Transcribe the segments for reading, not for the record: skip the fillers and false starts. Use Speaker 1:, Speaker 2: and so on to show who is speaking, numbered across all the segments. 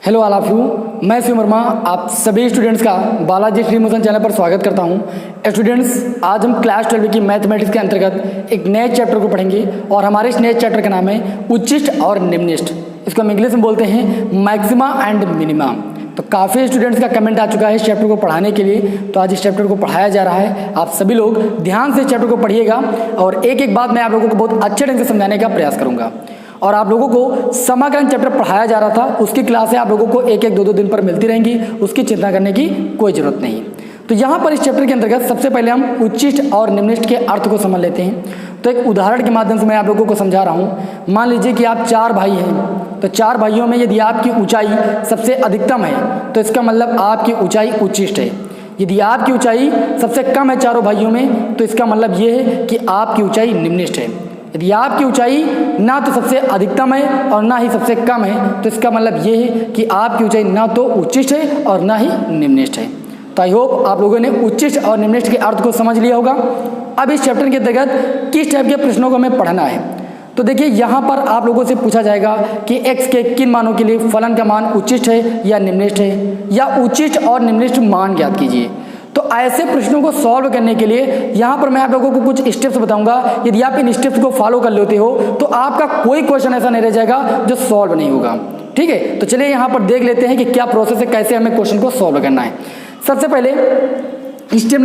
Speaker 1: Hello all of you, मैं शिव वर्मा आप सभी स्टूडेंट्स का बालाजी श्री मोशन चैनल पर स्वागत करता हूं। स्टूडेंट्स, आज हम क्लास 12 की मैथमेटिक्स के अंतर्गत एक नए चैप्टर को पढ़ेंगे और हमारे इस नए चैप्टर का नाम है उच्चिष्ट और निम्निष्ठ। इसको हम इंग्लिश में बोलते हैं मैक्सिमा एंड मिनिमा। तो काफ़ी स्टूडेंट्स का कमेंट आ चुका है इस चैप्टर को पढ़ाने के लिए, तो आज इस चैप्टर को पढ़ाया जा रहा है। आप सभी लोग ध्यान से इस चैप्टर को पढ़िएगा और एक एक बात मैं आप लोगों को बहुत अच्छे ढंग से समझाने का प्रयास करूँगा। और आप लोगों को समाकलन चैप्टर पढ़ाया जा रहा था, उसकी क्लासें आप लोगों को एक एक दो दिन पर मिलती रहेंगी, उसकी चिंता करने की कोई ज़रूरत नहीं। तो यहाँ पर इस चैप्टर के अंतर्गत सबसे पहले हम उच्चिष्ट और निम्निष्ठ के अर्थ को समझ लेते हैं। तो एक उदाहरण के माध्यम से मैं आप लोगों को समझा रहा हूँ। मान लीजिए कि आप 4 भाई हैं, तो 4 भाइयों में यदि आपकी ऊंचाई सबसे अधिकतम है तो इसका मतलब आपकी ऊंचाई उच्चिष्ट है। यदि आपकी ऊंचाई सबसे कम है चारों भाइयों में तो इसका मतलब ये है कि आपकी ऊंचाई निम्निष्ठ है। यदि आपकी ऊंचाई ना तो सबसे अधिकतम है और ना ही सबसे कम है तो इसका मतलब ये है कि आपकी ऊंचाई ना तो उच्चिष्ट है और ना ही निम्निष्ठ है। तो आई होप आप लोगों ने उच्चिष्ट और निम्निष्ठ के अर्थ को समझ लिया होगा। अब इस चैप्टर के अंतर्गत किस टाइप के प्रश्नों को हमें पढ़ना है, तो देखिए यहाँ पर आप लोगों से पूछा जाएगा कि x के किन मानों के लिए फलन का मान उच्चिष्ट है या निम्निष्ठ है, या उच्चिष्ट और निम्निष्ठ मान ज्ञात कीजिए। तो ऐसे प्रश्नों को सॉल्व करने के लिए यहाँ पर मैं आप लोगों को कुछ स्टेप्स बताऊंगा। यदि आप इन स्टेप्स को फॉलो कर लेते हो तो आपका कोई क्वेश्चन ऐसा नहीं रह जाएगा जो सॉल्व नहीं होगा। ठीक है, तो चलिए यहाँ पर देख लेते हैं कि क्या प्रोसेस है, कैसे हमें क्वेश्चन को सॉल्व करना है। सबसे पहले स्टेप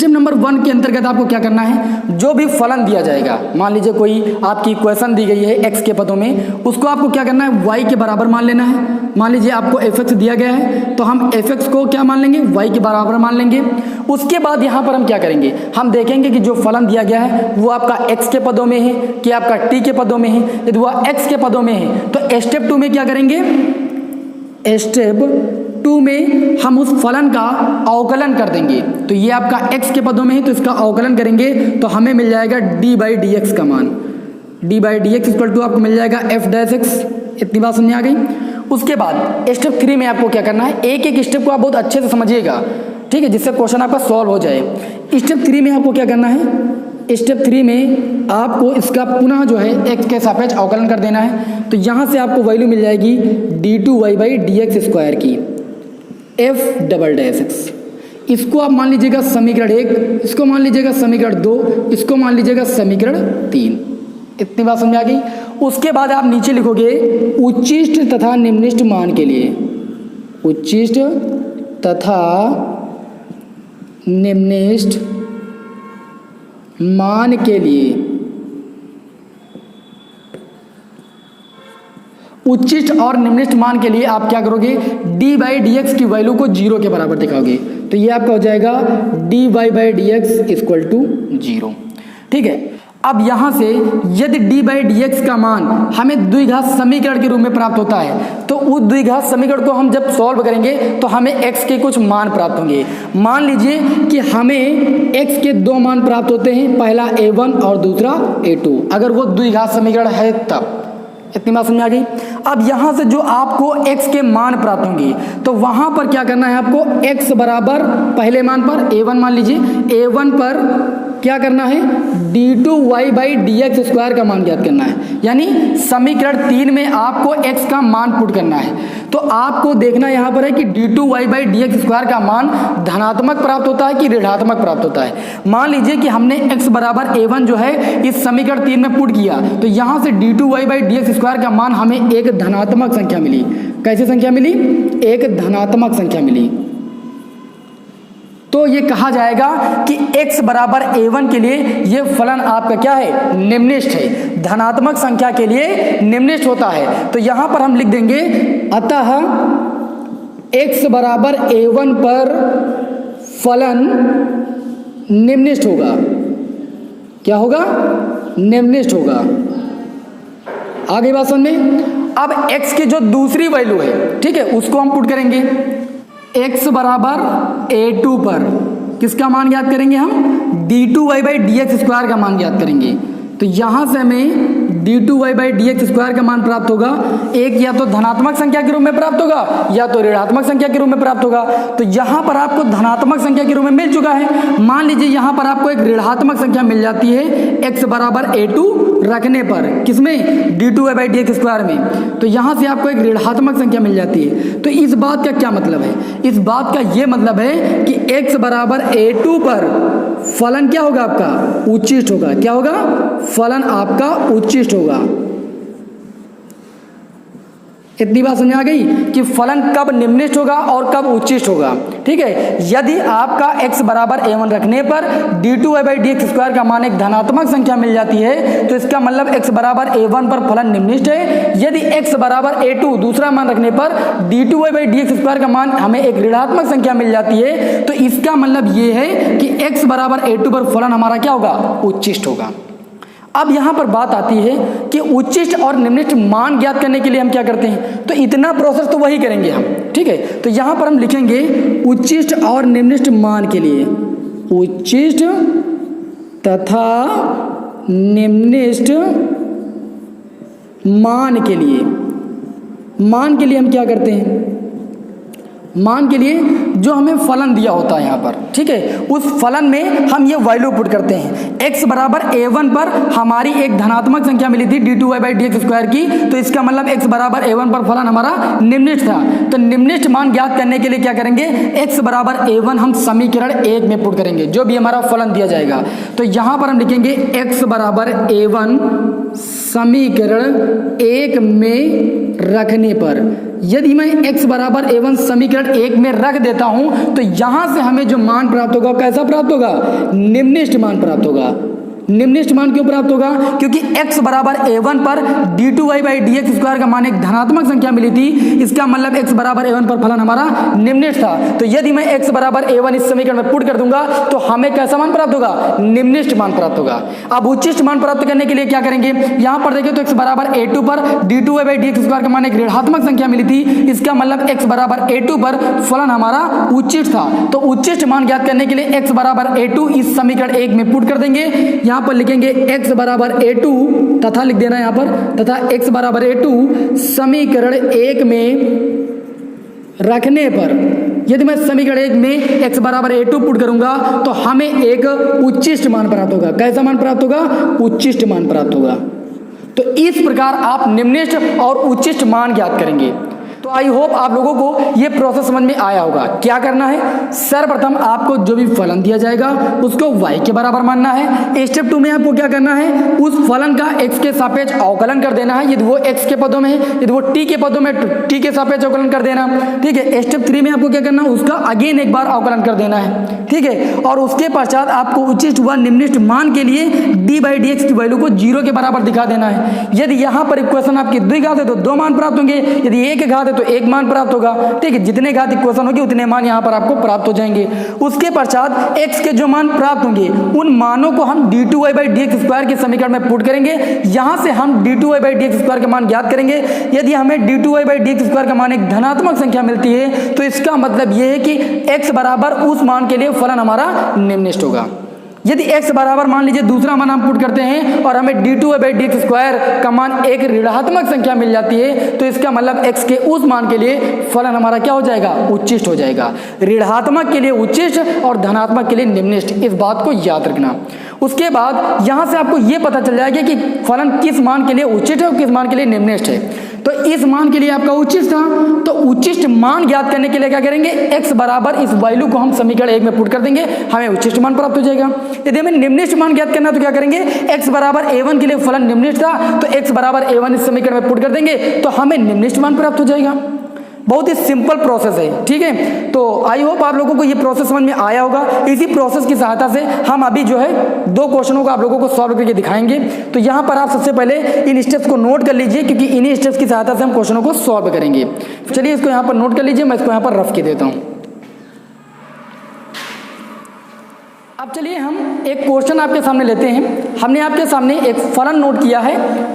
Speaker 1: नंबर 1 के अंतर्गत आपको क्या करना है, जो भी फलन दिया जाएगा, मान लीजिए कोई आपकी इक्वेशन दी गई है x के पदों में, उसको आपको क्या करना है, y के बराबर मान लेना है। मान लीजिए आपको fx दिया गया है तो हम fx को क्या मान लेंगे, y के बराबर मान लेंगे। उसके बाद यहाँ पर हम क्या करेंगे, हम देखेंगे कि जो फलन दिया गया है वो आपका x के पदों में है कि आपका t के पदों में है। यदि वह x के पदों में है तो स्टेप 2 में क्या करेंगे, स्टेप 2 में हम उस फलन का अवकलन कर देंगे। तो ये आपका x के पदों में है तो इसका अवकलन करेंगे तो हमें मिल जाएगा d/dx का मान। d/dx इक्वल टू आपको मिल जाएगा f'(x). इतनी बात समझ आ गई। उसके बाद स्टेप 3 में आपको क्या करना है, एक एक स्टेप को आप बहुत अच्छे से समझिएगा, ठीक है, जिससे क्वेश्चन आपका सॉल्व हो जाए। स्टेप 3 में आपको क्या करना है, स्टेप 3 में आपको इसका पुनः जो है x के सापेक्ष अवकलन कर देना है। तो यहाँ से आपको वैल्यू मिल जाएगी d2y/dx² की f'(x). इसको आप मान लीजिएगा समीकरण 1, इसको मान लीजिएगा समीकरण 2, इसको मान लीजिएगा समीकरण 3। इतनी बात समझ आ गई। उसके बाद आप नीचे लिखोगे उच्चिष्ट तथा निम्निष्ठ मान के लिए, उच्चिष्ट तथा निम्निष्ठ मान के लिए, उच्चिष्ट और निम्निष्ठ मान के लिए आप क्या करोगे, d/dx की वैल्यू को 0 के बराबर दिखाओगे। तो ये आपका हो जाएगा dy/dx इक्वल टू 0। ठीक है, अब यहाँ से यदि d/dx का मान हमें द्विघात समीकरण के रूप में प्राप्त होता है तो उस द्विघात समीकरण को हम जब सॉल्व करेंगे तो हमें x के कुछ मान प्राप्त होंगे। मान लीजिए कि हमें x के 2 मान प्राप्त होते हैं, पहला a1 और दूसरा a2, अगर वो द्विघात समीकरण है तब। इतनी बात समझ आ गई। अब यहाँ से जो आपको x के मान प्राप्त होंगे तो वहाँ पर क्या करना है, आपको x बराबर पहले मान पर a1 मान लीजिए, a1 पर क्या करना है, d2y/dx² का मान ज्ञात करना है। यानी समीकरण 3 में आपको x का मान पुट करना है। तो आपको देखना यहाँ पर है कि d2y/dx² का मान धनात्मक प्राप्त होता है कि ऋणात्मक प्राप्त होता है। मान लीजिए कि हमने x बराबर a1 जो है इस समीकरण 3 में पुट किया तो यहाँ से d2y/dx² का मान हमें एक धनात्मक संख्या मिली। कैसी संख्या मिली, एक धनात्मक संख्या मिली। तो ये कहा जाएगा कि x बराबर a1 के लिए ये फलन आपका क्या है, निम्निष्ठ है, धनात्मक संख्या के लिए निम्निष्ठ होता है। तो यहाँ पर हम लिख देंगे अतः x बराबर a1 पर फलन निम्निष्ठ होगा। क्या होगा, निम्निष्ठ होगा। आगे बात समझ में। अब x की जो दूसरी वैल्यू है, ठीक है, उसको हम पुट करेंगे। x बराबर a2 पर किसका मान ज्ञात करेंगे, हम d2y/dx² का मान ज्ञात करेंगे। तो यहाँ से हमें d2y/dx² का मान प्राप्त होगा, एक या तो धनात्मक संख्या के रूप में प्राप्त होगा या तो ऋणात्मक संख्या के रूप में प्राप्त होगा। तो यहाँ पर आपको धनात्मक संख्या के रूप में मिल चुका है। मान लीजिए यहाँ पर आपको एक ऋणात्मक संख्या मिल जाती है x बराबर a2 रखने पर, किसमें, d2y/dx² में। तो यहाँ से आपको एक ऋणात्मक संख्या मिल जाती है। तो इस बात का क्या मतलब है, इस बात का ये मतलब है कि x बराबर a2 पर फलन क्या होगा, आपका उच्चिष्ट होगा। क्या होगा, फलन आपका उच्चिष्ट होगा। इतनी बात समझ आ गई कि फलन कब निम्निष्ठ होगा और कब उच्चिष्ट होगा। ठीक है, यदि आपका x बराबर a1 रखने पर d2y/dx² का मान एक धनात्मक संख्या मिल जाती है, तो इसका मतलब x बराबर a1 पर फलन निम्निष्ठ है। यदि x बराबर a2 दूसरा मान रखने पर d2y/dx² का मान हमें एक ऋणात्मक संख्या मिल जाती है, तो इसका मतलब ये है कि x बराबर a2 पर फलन हमारा क्या होगा, उच्चिष्ट होगा। अब यहाँ पर बात आती है कि उच्चिष्ट और निम्निष्ठ मान ज्ञात करने के लिए हम क्या करते हैं, तो इतना प्रोसेस तो वही करेंगे हम। ठीक है, तो यहाँ पर हम लिखेंगे उच्चिष्ट और निम्निष्ठ मान के लिए, उच्चिष्ट तथा निम्निष्ठ मान के लिए, मान के लिए हम क्या करते हैं, मान के लिए जो हमें फलन दिया होता है यहाँ पर, ठीक है, उस फलन में हम ये वैल्यू पुट करते हैं। x बराबर a1 पर हमारी एक धनात्मक संख्या मिली थी d2y/dx² की, तो इसका मतलब x बराबर a1 पर फलन हमारा निम्निष्ठ था। तो निम्निष्ठ मान ज्ञात करने के लिए क्या करेंगे, x बराबर a1 हम समीकरण 1 में पुट करेंगे, जो भी हमारा फलन दिया जाएगा। तो यहाँ पर हम लिखेंगे x बराबर a1 समीकरण 1 में रखने पर, यदि मैं x बराबर a1 समीकरण 1 में रख देता हूं, तो यहां से हमें जो मान प्राप्त होगा कैसा प्राप्त होगा, निम्निष्ठ मान प्राप्त होगा। निम्निष्ठ मान क्यों प्राप्त होगा, क्योंकि x बराबर a1 पर d2y/dx² का मान एक धनात्मक संख्या मिली थी, इसका मतलब x बराबर a1 पर फलन हमारा निम्निष्ठ था। तो यदि मैं x बराबर a1 इस समीकरण में पुट कर दूंगा तो हमें कैसा मान प्राप्त होगा, निम्निष्ठ मान प्राप्त होगा। अब उच्चिष्ट मान प्राप्त करने के लिए क्या करेंगे, यहाँ पर देखिए तो x बराबर a2 पर d2y/dx² का मान एक ऋणात्मक संख्या मिली थी, इसका मतलब x बराबर a2 पर फलन हमारा उच्चिष्ट था। तो उच्चिष्ट मान ज्ञात करने के लिए x बराबर a2 इस समीकरण 1 में पुट कर देंगे। यहाँ पर लिखेंगे x बराबर a2 तथा लिख देना यहाँ पर, तथा x बराबर a2 समीकरण 1 में रखने पर, यदि मैं समीकरण 1 में x बराबर a2 पुट करूंगा तो हमें एक उच्चिष्ट मान प्राप्त होगा। कैसा मान प्राप्त होगा, उच्चिष्ट मान प्राप्त होगा। तो इस प्रकार आप निम्निष्ठ और उच्चिष्ट मान ज्ञात करेंगे। तो आई होप आप लोगों को ये प्रोसेस समझ में आया होगा। क्या करना है, सर्वप्रथम आपको जो भी फलन दिया जाएगा उसको y के बराबर मानना है। स्टेप 2 में आपको क्या करना है, उस फलन का x के सापेक्ष अवकलन कर देना है, यदि वो x के पदों में है, यदि वो t के पदों में t के सापेक्ष अवकलन कर देना। ठीक है, स्टेप 3 में आपको क्या करना है, उसका अगेन एक बार अवकलन कर देना है। ठीक है, और उसके पश्चात आपको उच्चिष्ट व निम्निष्ठ मान के लिए d/dx की वैल्यू को 0 के बराबर दिखा देना है। यदि यहाँ पर इक्वेशन आपकी द्विघात है तो 2 मान प्राप्त होंगे, यदि एक घात है तो 1 मान प्राप्त होगा। ठीक है, जितने घात इक्वेशन होगी उतने मान यहाँ पर आपको प्राप्त हो जाएंगे। उसके पश्चात x के जो मान प्राप्त होंगे उन मानों को हम d2y/dx² के समीकरण में पुट करेंगे। यहाँ से हम d2y/dx² का मान ज्ञात करेंगे। यदि हमें d2y/dx² का मान एक धनात्मक संख्या मिलती है तो इसका मतलब यह है कि x बराबर उस मान के लिए फलन हमारा निम्निष्ठ होगा। यदि x बराबर मान लीजिए दूसरा मान हम पुट करते हैं और हमें d2y/dx² का मान एक ऋणात्मक संख्या मिल जाती है, तो इसका मतलब x के उस मान के लिए फलन हमारा क्या हो जाएगा, उच्चिष्ट हो जाएगा। ऋणात्मक के लिए उच्चिष्ट और धनात्मक के लिए निम्निष्ठ, इस बात को याद रखना। उसके बाद यहाँ से आपको ये पता चल जाएगा कि फलन किस मान के लिए उच्चिष्ट है और किस मान के लिए निम्निष्ठ है। तो इस मान के लिए आपका उच्चिष्ट था, तो उच्चिष्ट मान ज्ञात करने के लिए क्या करेंगे, x बराबर इस वैल्यू को हम समीकरण 1 में पुट कर देंगे, हमें उच्चिष्ट मान प्राप्त हो जाएगा। यदि हमें निम्निष्ठ मान ज्ञात करना तो क्या करेंगे, x बराबर a1 के लिए फलन निम्निष्ठ था तो x बराबर a1 इस समीकरण में पुट कर देंगे तो हमें निम्निष्ठ मान प्राप्त हो जाएगा। बहुत ही सिंपल प्रोसेस है। ठीक है, तो आई होप आप लोगों को ये प्रोसेस समझ में आया होगा। इसी प्रोसेस की सहायता से हम अभी जो है 2 क्वेश्चनों को आप लोगों को सॉल्व करके दिखाएंगे। तो यहाँ पर आप सबसे पहले इन स्टेप्स को नोट कर लीजिए, क्योंकि इन्हीं स्टेप्स की सहायता से हम क्वेश्चनों को सॉल्व करेंगे। चलिए इसको यहाँ पर नोट कर लीजिए, मैं इसको यहाँ पर रफ के देता हूँ। अब चलिए हम एक क्वेश्चन आपके सामने लेते हैं। हमने आपके सामने एक फलन नोट किया है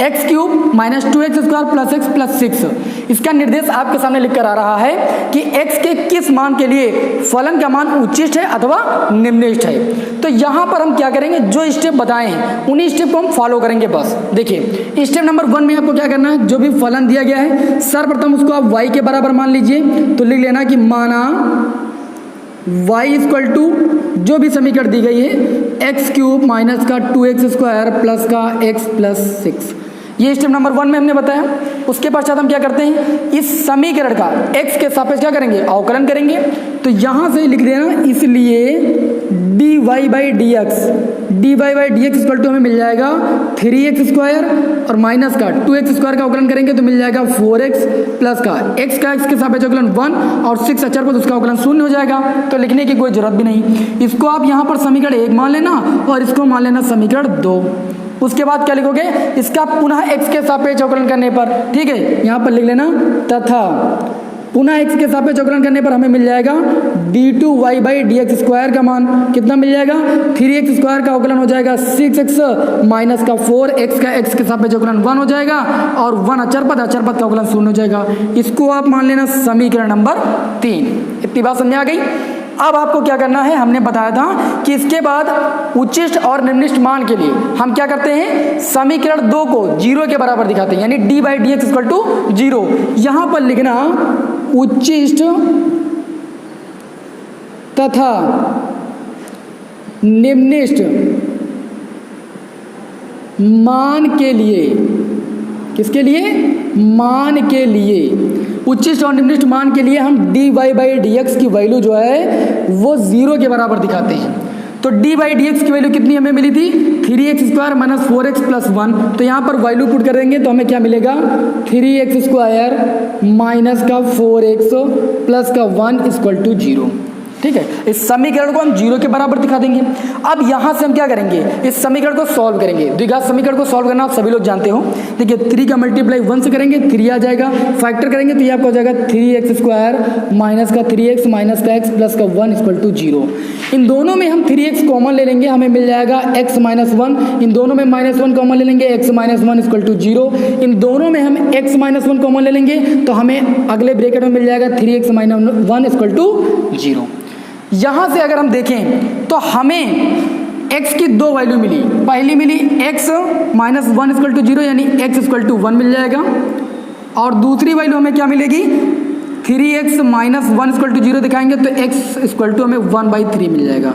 Speaker 1: x cube minus 2x square plus x plus 6। इसका निर्देश आपके सामने लिख कर आ रहा है कि x के किस मान के लिए फलन का मान उच्चिष्ट है अथवा निम्निष्ठ है। तो यहाँ पर हम क्या करेंगे, जो स्टेप बताए हैं उन्हीं स्टेप को हम फॉलो करेंगे। बस देखिए, स्टेप नंबर 1 में आपको क्या करना है, जो भी फलन दिया गया है सर्वप्रथम उसको आप y के बराबर मान लीजिए। तो लिख लेना कि माना y इक्वल टू जो भी समीकरण दी गई है एक्स क्यूब माइनस का 2x स्क्वायर प्लस का x प्लस 6। ये स्टेप नंबर 1 में हमने बताया। उसके पश्चात हम क्या करते हैं, इस समीकरण का x के सापेक्ष क्या करेंगे, अवकलन करेंगे। तो यहाँ से लिख देना, इसलिए dy by d x equal to हमें मिल जाएगा 3x स्क्वायर और माइनस का 2x स्क्वायर का अवकलन करेंगे तो मिल जाएगा 4x प्लस का x के सापेक्ष अवकलन 1 और 6 अचर पर उसका अवकलन 0 हो जाएगा। तो लिखने की कोई जरूरत भी नहीं। इसको आप यहाँ पर समीकरण 1 मान लेना और इसको मान लेना समीकरण 2। उसके बाद क्या लिखोगे, इसका पुनः x के सापेक्ष अवकलन करने पर, ठीक है, यहाँ पर लिख लेना तथा पुनः x के सापेक्ष अवकलन करने पर हमें मिल जाएगा d2y by d x square का मान कितना मिल जाएगा, 3x स्क्वायर का अवकलन हो जाएगा 6x माइनस का 4x का x के सापेक्ष अवकलन 1 हो जाएगा और 1 अचर पद का अवकलन 0 हो जाएगा। इसको आप मान लेना समीकरण नंबर 3। इतनी बात समझ आ गई। अब आपको क्या करना है, हमने बताया था कि इसके बाद उच्चिष्ट और निम्निष्ठ मान के लिए हम क्या करते हैं, समीकरण 2 को 0 के बराबर दिखाते हैं, यानी d by d x equal to 0। यहाँ पर लिखना उच्चिष्ट तथा निम्निष्ठ मान के लिए, किसके लिए, मान के लिए, उच्चिष्ट और निम्निष्ठ मान के लिए हम dy बाई डी एक्स की वैल्यू जो है वो 0 के बराबर दिखाते हैं। तो dy बाई डी एक्स की वैल्यू कितनी हमें मिली थी, 3x square minus 4x plus 1। तो यहाँ पर वैल्यू पुट कर देंगे तो हमें क्या मिलेगा, 3x स्क्वायर माइनस का 4x प्लस का 1 इक्वल टू 0। ठीक है, इस समीकरण को हम 0 के बराबर दिखा देंगे। अब यहाँ से हम क्या करेंगे, इस समीकरण को सॉल्व करेंगे। द्विघात समीकरण को सॉल्व करना आप सभी लोग जानते हो। देखिए 3 का मल्टीप्लाई 1 से करेंगे 3 आ जाएगा, फैक्टर करेंगे तो ये आपका हो जाएगा 3x स्क्वायर माइनस का 3x माइनस का x प्लस का 1 इक्वल टू 0। इन दोनों में हम 3x कॉमन ले लेंगे, हमें मिल जाएगा x माइनस 1। इन दोनों में माइनस 1 कॉमन ले लेंगे, x माइनस 1 इक्वल टू 0। इन दोनों में हम x माइनस 1 कॉमन ले लेंगे तो हमें अगले ब्रैकेट में मिल जाएगा 3x माइनस 1 इक्वल टू 0। यहाँ से अगर हम देखें तो हमें x की 2 वैल्यू मिली। पहली मिली x माइनस 1 इक्वल टू 0 यानी x इक्वल टू 1 मिल जाएगा, और दूसरी वैल्यू हमें क्या मिलेगी, 3x माइनस 1 इक्वल टू 0 दिखाएंगे तो x इक्वल टू हमें 1/3 मिल जाएगा।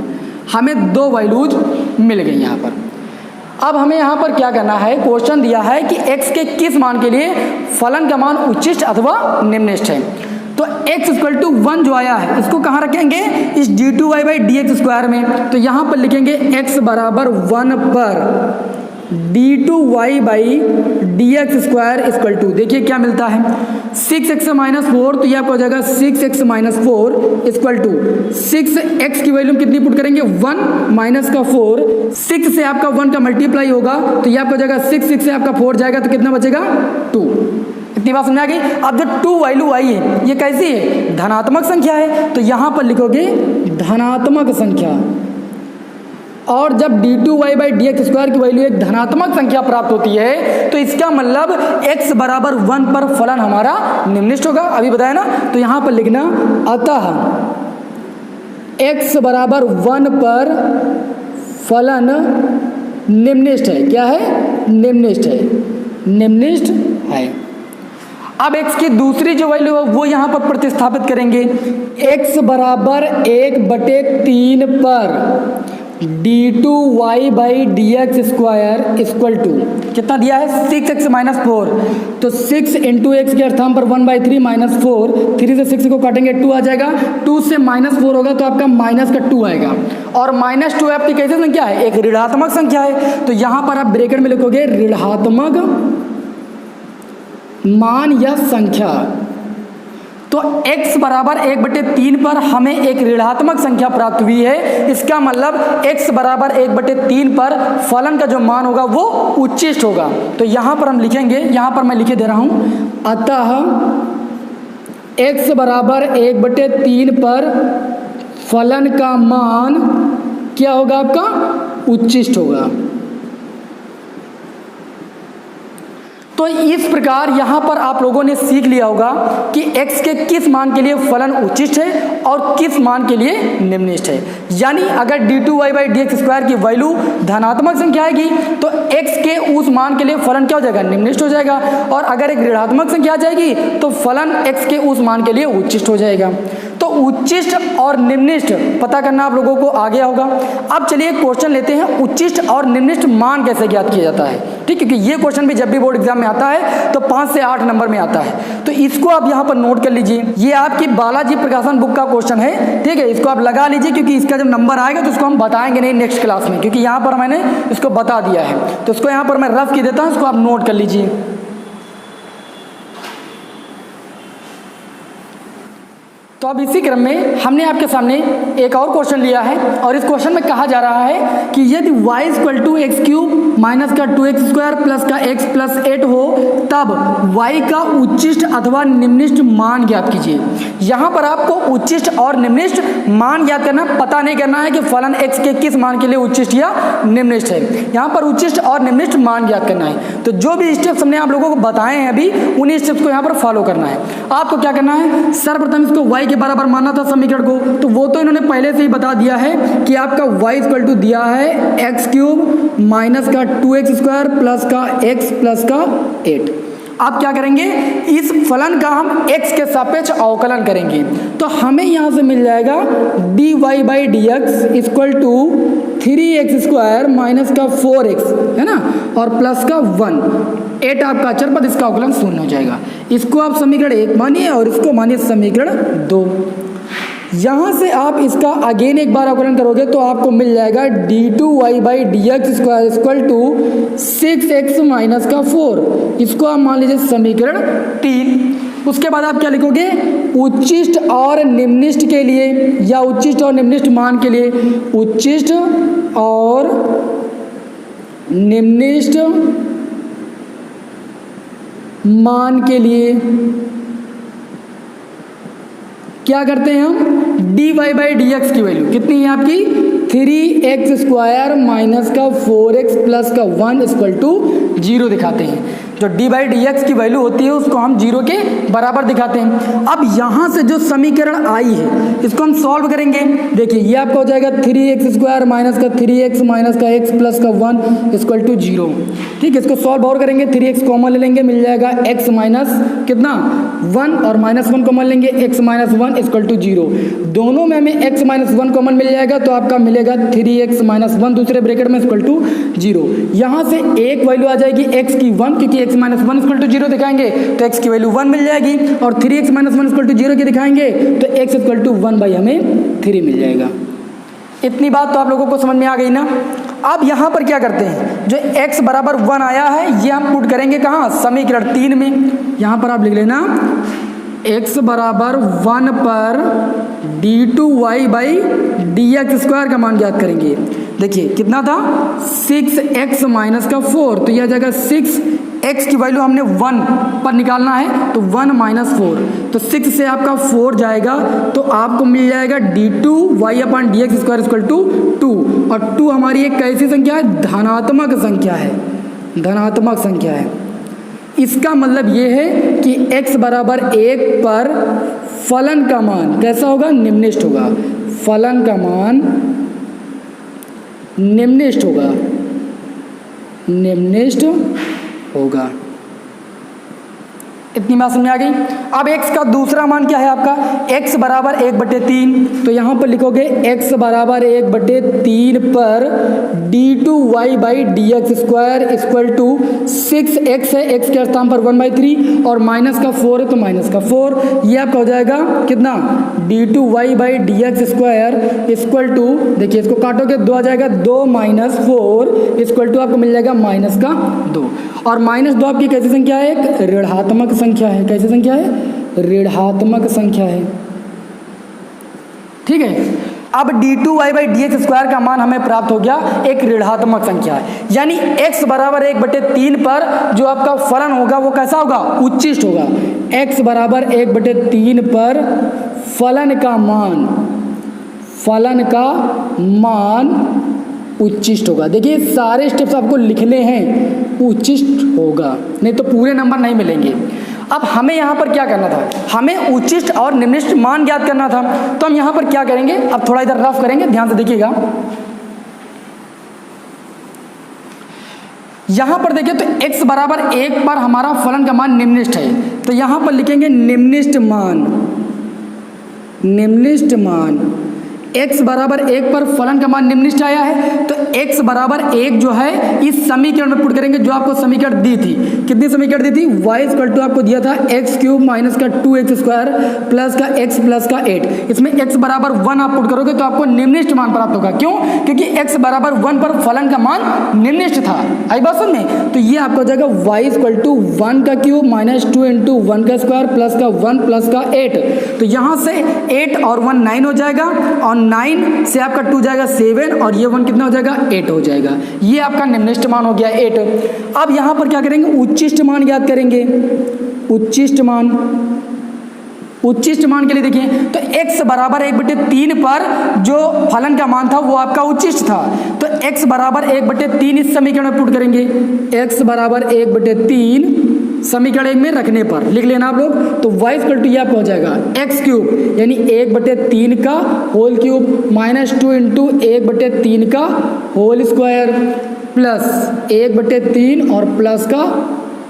Speaker 1: हमें 2 वैल्यूज मिल गई यहाँ पर। अब हमें यहाँ पर क्या करना है, क्वेश्चन दिया है कि x के किस मान के लिए फलन का मान उच्चिष्ट अथवा निम्निष्ठ है। तो x इक्वल टू 1 जो आया है इसको कहाँ रखेंगे, इस d2y by d x square में। तो यहाँ पर लिखेंगे x बराबर 1 पर d2y by d x square equal to, देखिए क्या मिलता है, 6x माइनस 4, तो यह आपको हो जाएगा 6x minus 4 equal to 6x की वैल्यू कितनी पुट करेंगे, 1 माइनस का 4, 6 से आपका 1 का मल्टीप्लाई होगा तो यह आपको हो जाएगा 6 से आपका 4 जाएगा तो कितना बचेगा 2। इतनी बात समझ आ गई। अब जो 2 वैल्यू आई है ये कैसी है, धनात्मक संख्या है, तो यहाँ पर लिखोगे धनात्मक संख्या। और जब d2y by d x square की वैल्यू एक धनात्मक संख्या प्राप्त होती है तो इसका मतलब x बराबर 1 पर फलन हमारा निम्निष्ठ होगा। अभी बताया ना, तो यहाँ पर लिखना अतः x बराबर 1 पर फलन निम्निष्ठ है। क्या है, निम्निष्ठ है, निम्निष्ठ है। अब x की दूसरी जो वैल्यू है वो यहाँ पर प्रतिस्थापित करेंगे, x बराबर 1/3 पर d2y by d x square equal to कितना दिया है, 6x माइनस 4। तो 6 इंटू एक्स के अर्थान पर 1/3 माइनस 4, 3 से 6 को काटेंगे 2 आ जाएगा, 2 से माइनस 4 होगा तो आपका माइनस का 2 आएगा। और माइनस 2 आपकी कैसी संख्या है, एक ऋणात्मक संख्या है, तो यहाँ पर आप ब्रैकेट में लिखोगे ऋणात्मक मान या संख्या। तो x बराबर 1/3 पर हमें एक ऋणात्मक संख्या प्राप्त हुई है। इसका मतलब x बराबर 1/3 पर फलन का जो मान होगा वो उच्चिष्ट होगा। तो यहाँ पर हम लिखेंगे, यहाँ पर मैं लिखे दे रहा हूँ, अतः x बराबर 1/3 पर फलन का मान क्या होगा आपका, उच्चिष्ट होगा। तो इस प्रकार यहाँ पर आप लोगों ने सीख लिया होगा कि x के किस मान के लिए फलन उच्चिष्ट है और किस मान के लिए निम्निष्ठ है। यानी अगर d2y/dx² की वैल्यू धनात्मक संख्या आएगी तो x के उस मान के लिए फलन क्या हो जाएगा, निम्निष्ठ हो जाएगा, और अगर एक ऋणात्मक संख्या आ जाएगी तो फलन x के उस मान के लिए उच्चिष्ट हो जाएगा। तो उच्चिष्ट और निम्निष्ठ पता करना आप लोगों को आ गया होगा। अब चलिए क्वेश्चन लेते हैं, उच्चिष्ट और निम्निष्ठ मान कैसे ज्ञात किया जाता है। ठीक है, क्योंकि ये क्वेश्चन भी जब भी बोर्ड एग्जाम में आता है तो 5 से 8 नंबर में आता है, तो इसको आप यहाँ पर नोट कर लीजिए। ये आपकी बालाजी प्रकाशन बुक का क्वेश्चन है। ठीक है, इसको आप लगा लीजिए, क्योंकि इसका जब नंबर आएगा तो इसको हम बताएंगे नहीं नेक्स्ट क्लास में, क्योंकि यहाँ पर मैंने इसको बता दिया है। तो इसको यहाँ पर मैं रफ की देता हूँ, इसको आप नोट कर लीजिए। तो अब इसी क्रम में हमने आपके सामने एक और क्वेश्चन लिया है, और इस क्वेश्चन में कहा जा रहा है कि यदि y = x³ माइनस का 2x² प्लस का x प्लस 8 हो तब y का उच्चिष्ट अथवा निम्निष्ठ मान ज्ञात कीजिए। यहाँ पर आपको उच्चिष्ट और निम्निष्ठ मान ज्ञात करना, पता नहीं करना है कि फलन x के किस मान के लिए उच्चिष्ट या निम्निष्ठ है। यहाँ पर उच्चिष्ट और निम्निष्ठ मान ज्ञात करना है। तो जो भी स्टेप्स हमने आप लोगों को बताए हैं अभी, उन्हीं स्टेप्स को यहाँ पर फॉलो करना है। आपको क्या करना है, सर्वप्रथम इसको y के बराबर मानना था समीकरण को, तो वो तो इन्होंने पहले से ही बता दिया है कि आपका y = दिया है x³ माइनस का 2x² प्लस का x प्लस का 8। आप क्या करेंगे, इस फलन का हम x के सापेक्ष अवकलन करेंगे, तो हमें यहाँ से मिल जाएगा dy/dx = 3x² माइनस का 4x, है ना, और प्लस का 1। 8 आपका अचर पद, इसका अवकलन 0 हो जाएगा। इसको आप समीकरण 1 मानिए और इसको मानिए समीकरण 2। यहाँ से आप इसका अगेन एक बार अवकलन करोगे तो आपको मिल जाएगा d2y/dx² = 6x माइनस का 4। इसको आप मान लीजिए समीकरण 3। उसके बाद आप क्या लिखोगे, उच्चिष्ट और निम्निष्ठ के लिए, या उच्चिष्ट और निम्निष्ठ मान के लिए, उच्चिष्ट और निम्निष्ठ मान के लिए क्या करते हैं हम, dy/dx की वैल्यू कितनी है आपकी, 3x² माइनस का 4x प्लस का 1 = 0 दिखाते हैं। जो dy/dx की वैल्यू होती है उसको हम 0 के बराबर दिखाते हैं। अब यहाँ से जो समीकरण आई है इसको हम सॉल्व करेंगे। देखिए ये आपका हो जाएगा 3x² माइनस का 3x माइनस का x प्लस का 1 = 0। ठीक है, इसको सॉल्व और करेंगे, 3x कॉमन ले लेंगे, मिल जाएगा x माइनस कितना 1, और -1 कॉमन लेंगे, x माइनस 1 = 0। दोनों में हमें x माइनस 1 कॉमन मिल जाएगा, तो आपका मिलेगा 3x माइनस 1 दूसरे ब्रैकेट में = 0। यहाँ से एक वैल्यू आ जाएगी x की 1, क्योंकि x माइनस 1 = 0 दिखाएंगे तो x की वैल्यू 1 मिल जाएगी, और 3x माइनस 1 = 0 की दिखाएंगे तो x = 1 हमें 3 मिल जाएगा। इतनी बात तो आप लोगों को समझ में आ गई ना। अब यहाँ पर क्या करते हैं, जो x बराबर 1 आया है ये हम पुट करेंगे कहाँ, समीकरण 3 में। यहाँ पर आप लिख लेना x बराबर 1 पर d2y/dx² का मान ज्ञात करेंगे। देखिए कितना था, 6x माइनस का 4, तो यह आ जाएगा 6x की वैल्यू हमने 1 पर निकालना है, तो 1 माइनस 4, तो 6 से आपका 4 जाएगा, तो आपको मिल जाएगा d2y/dx² = 2। और 2 हमारी एक कैसी संख्या है, धनात्मक संख्या है, धनात्मक संख्या है। इसका मतलब ये है कि x बराबर 1 पर फलन का मान कैसा होगा, निम्निष्ठ होगा। फलन का मान निम्निष्ठ होगा, निम्निष्ठ होगा। इतनी बात समझ में आ गई। अब x का दूसरा मान क्या है आपका, x बराबर 1/3, तो यहाँ पर लिखोगे x बराबर 1/3 पर d2y/dx² = 6x है, x के स्थान पर 1/3, और माइनस का 4 है तो माइनस का 4। ये आपका हो जाएगा कितना, d2y/dx² = देखिए इसको काटोगे 2 आ जाएगा, 2 माइनस 4 = आपको मिल जाएगा माइनस का 2। और -2 आपकी कैसी संख्या है, एक ऋणात्मक संख्या है। कैसी संख्या है, ऋणात्मक संख्या है। ठीक है, अब d2y/dx² का मान हमें प्राप्त हो गया, एक ऋणात्मक संख्या है। यानी x बराबर 1/3 पर जो आपका फलन होगा वो कैसा होगा, उच्चिष्ट होगा। x बराबर 1/3 पर फलन का मान, फलन का मान उच्चिष्ट होगा। देखिए सारे स्टेप्स आपको लिखने हैं, उच्चिष्ट होगा, नहीं तो पूरे नंबर नहीं मिलेंगे। अब हमें यहाँ पर क्या करना था, हमें उच्चिष्ट और निम्निष्ट मान ज्ञात करना था। तो हम यहाँ पर क्या करेंगे, अब थोड़ा इधर रफ करेंगे, ध्यान से देखिएगा। यहाँ पर देखिए तो x बराबर 1 पर हमारा फलन का मान निम्निष्ट है, तो यहाँ पर लिखेंगे निम्निष्ट मान, निम्निष्ट मान। x बराबर 1 पर फलन का मान निम्निष्ट आया है, तो x बराबर 1 जो है इस समीकरण में पुट करेंगे जो आपको समीकरण दी थी। कितनी समीकरण दी थी, y इक्वल टू आपको दिया था एक्स क्यूब माइनस का 2x स्क्वायर प्लस का x प्लस का 8। इसमें x बराबर 1 आप पुट करोगे तो आपको निम्निष्ट मान प्राप्त होगा। क्यों, क्योंकि x बराबर 1 पर फलन का मान निम्निष्ट था। आई बात समझ में, तो ये आपका हो जाएगा y इक्वल टू 1 का क्यूब माइनस 2 इंटू 1 का स्क्वायर प्लस का 1 प्लस का 8। तो यहाँ से 8 और 1 9 हो जाएगा, और 9 से आपका 2 जाएगा 7, और ये 1 कितना हो जाएगा 8 हो जाएगा। ये आपका निम्निष्ट मान हो गया 8। अब यहाँ पर क्या करेंगे, उच्चिष्ट मान ज्ञात करेंगे। उच्चिष्ट मान, उच्चिष्ट मान के लिए देखिए तो x बराबर 1/3 पर जो फलन का मान था वो आपका उच्चिष्ट था, तो x बराबर 1/3 इस समीकरण में पुट करेंगे। x बराबर 1/3 समीकरण 1 में रखने पर लिख लेना आप लोग, तो y इक्वल टू ये आपका हो जाएगा x क्यूब यानी 1/3 का होल क्यूब माइनस 2 इंटू 1/3 का होल स्क्वायर प्लस 1/3 और प्लस का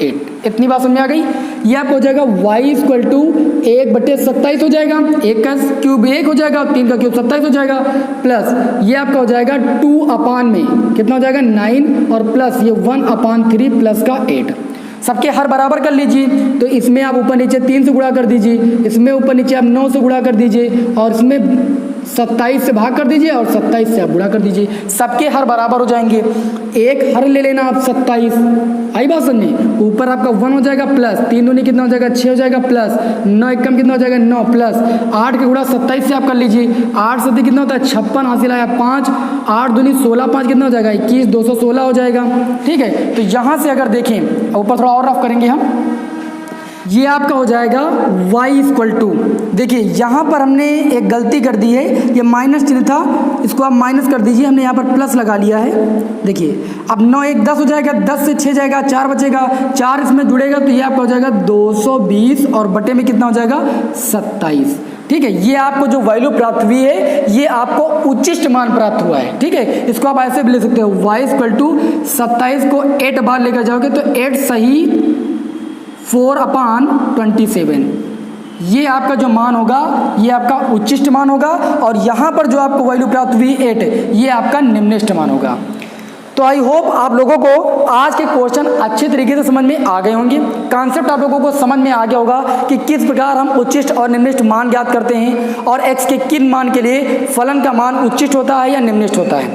Speaker 1: 8। इतनी बात समझ में आ गई। ये आपको हो जाएगा y इक्वल टू 1/27 हो जाएगा, 1 का क्यूब 1 हो जाएगा और 3 का क्यूब 27 हो जाएगा, प्लस ये आपका हो जाएगा 2 अपान में कितना हो जाएगा 9 और प्लस ये 1/3 प्लस का 8। सबके हर बराबर कर लीजिए, तो इसमें आप ऊपर नीचे 3 से गुणा कर दीजिए, इसमें ऊपर नीचे आप 9 से गुणा कर दीजिए, और इसमें 27 से भाग कर दीजिए और 27 से आप गुणा कर दीजिए। सबके हर बराबर हो जाएंगे। एक हर ले लेना आप 27, आई बात समझे, ऊपर आपका 1 हो जाएगा प्लस 3 दूनी कितना हो जाएगा 6 हो जाएगा प्लस 9 एकम कितना हो जाएगा 9 प्लस 8 के गुणा 27 से आप कर लीजिए। 8 से कितना होता है 56 हासिल आया 5, 8 दूनी 16, 5 कितना हो जाएगा 21, 216 हो जाएगा। ठीक है, तो यहाँ से अगर देखें ऊपर थोड़ा और रफ करेंगे हम, ये आपका हो जाएगा y इक्वल टू, देखिए यहाँ पर हमने एक गलती कर दी है, ये माइनस चिन्ह था इसको आप माइनस कर दीजिए, हमने यहाँ पर प्लस लगा लिया है। देखिए अब 9 1 10 हो जाएगा, 10 से 6 जाएगा 4 बचेगा, 4 इसमें जुड़ेगा तो ये आपका हो जाएगा 220 और बटे में कितना हो जाएगा 27। ठीक है, ये आपको जो वैल्यू प्राप्त हुई है ये आपको उच्चिष्ट मान प्राप्त हुआ है। ठीक है, इसको आप ऐसे भी ले सकते हो, y इक्वल टू 27 को 8 बार लेकर जाओगे तो 8 सही 4/27, ये आपका जो मान होगा ये आपका उच्चिष्ट मान होगा, और यहाँ पर जो आपको वैल्यू प्राप्त हुई 8 ये आपका निम्निष्ट मान होगा। तो आई होप आप लोगों को आज के क्वेश्चन अच्छे तरीके से समझ में आ गए होंगे, कॉन्सेप्ट आप लोगों को समझ में आ गया होगा कि किस प्रकार हम उच्चिष्ट और निम्निष्ट मान ज्ञात करते हैं, और x के किन मान के लिए फलन का मान उच्चिष्ट होता है या निम्निष्ट होता है।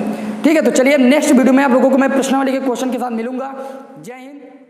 Speaker 1: ठीक है, तो चलिए नेक्स्ट वीडियो में आप लोगों को मैं प्रश्नावली के क्वेश्चन के साथ मिलूंगा। जय हिंद।